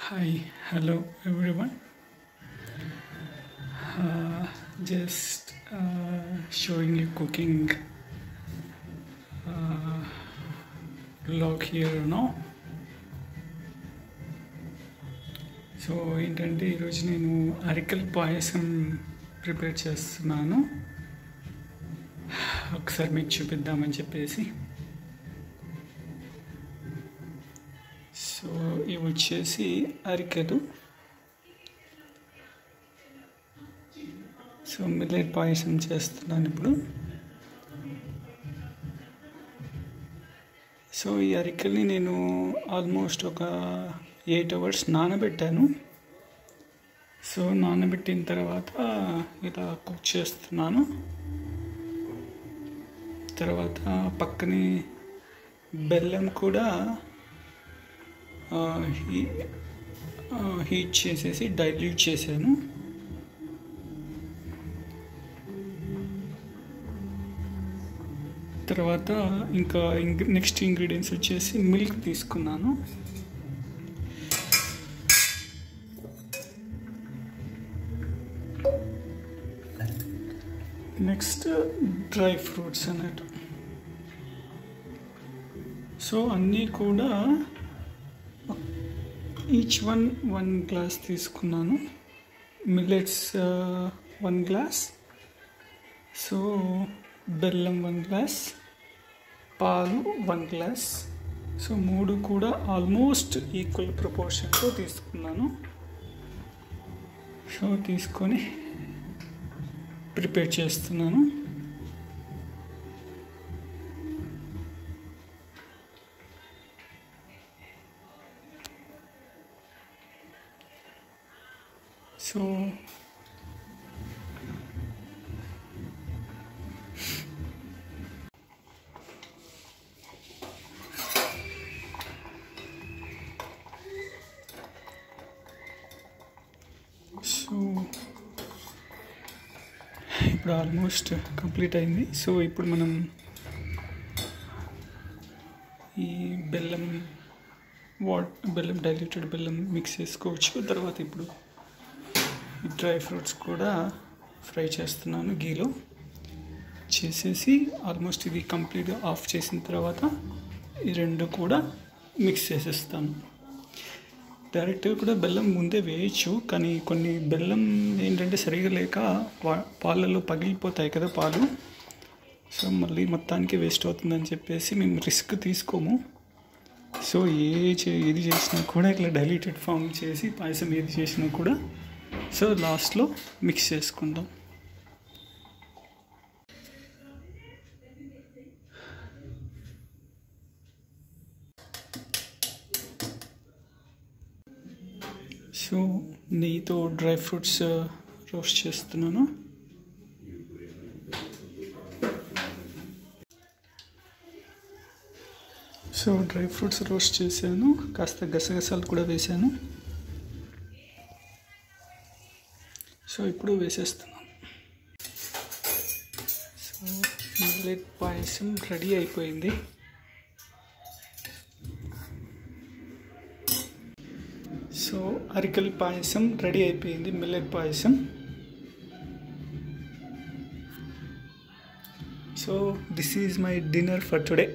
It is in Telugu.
Hi, hello everyone. Just showing you cooking vlog here now. So ఏంటంటే ఈరోజు నేను అరికల్ పాయసం ప్రిపేర్ చేస్తున్నాను. ఒకసారి మీకు చూపిద్దామని చెప్పేసి. సో ఇవి వచ్చేసి అరికెలు. సో మిల్లెట్ పాయసం చేస్తున్నాను ఇప్పుడు. సో ఈ అరికెల్ని నేను ఆల్మోస్ట్ ఒక 8 hours నానబెట్టాను. సో నానబెట్టిన తర్వాత ఇలా కుక్ చేస్తున్నాను. తర్వాత పక్కనే బెల్లం కూడా హీట్ చేసేసి డైల్యూట్ చేశాను. తర్వాత ఇంకా నెక్స్ట్ ఇంగ్రీడియంట్స్ వచ్చేసి మిల్క్ తీసుకున్నాను. నెక్స్ట్ డ్రై ఫ్రూట్స్ అన్నట్టు. సో అన్నీ కూడా ఈచ్ వన్ గ్లాస్ తీసుకున్నాను. మిల్లెట్స్ 1 glass, సో బెల్లం 1 glass, పాలు 1 glass. సో 3 కూడా ఆల్మోస్ట్ ఈక్వల్ ప్రపోర్షన్తో తీసుకున్నాను. సో తీసుకొని ప్రిపేర్ చేస్తున్నాను. సో ఇప్పుడు ఆల్మోస్ట్ కంప్లీట్ అయింది. సో ఇప్పుడు మనం ఈ బెల్లం డైల్యూటెడ్ బెల్లం మిక్స్ చేసుకోవచ్చు. తర్వాత ఇప్పుడు డ్రై ఫ్రూట్స్ కూడా ఫ్రై చేస్తున్నాను గీలో చేసేసి. ఆల్మోస్ట్ ఇది కంప్లీట్గా ఆఫ్ చేసిన తర్వాత ఈ 2 కూడా మిక్స్ చేసేస్తాను. డైరెక్ట్గా కూడా బెల్లం ముందే వేయచ్చు, కానీ కొన్ని బెల్లం ఏంటంటే సరిగా లేక పాలలో పగిలిపోతాయి కదా పాలు. సో మళ్ళీ మొత్తానికి వేస్ట్ అవుతుందని చెప్పేసి మేము రిస్క్ తీసుకోము. సో ఏది చేసినా కూడా ఇట్లా డైల్యూటెడ్ ఫామ్ చేసి పాయసం ఏది చేసినా కూడా సో లాస్ట్లో మిక్స్ చేసుకుందాం. సో నెయ్యితో డ్రై ఫ్రూట్స్ రోస్ట్ చేస్తున్నాను. సో డ్రై ఫ్రూట్స్ రోస్ట్ చేశాను, కాస్త గసగసాలు కూడా వేశాను. సో ఇప్పుడు వేసేస్తున్నాను. సో మిల్లెట్ పాయసం రెడీ అయిపోయింది. సో అరికెల్ పాయసం రెడీ అయిపోయింది, millet payasam. So this is my dinner for today.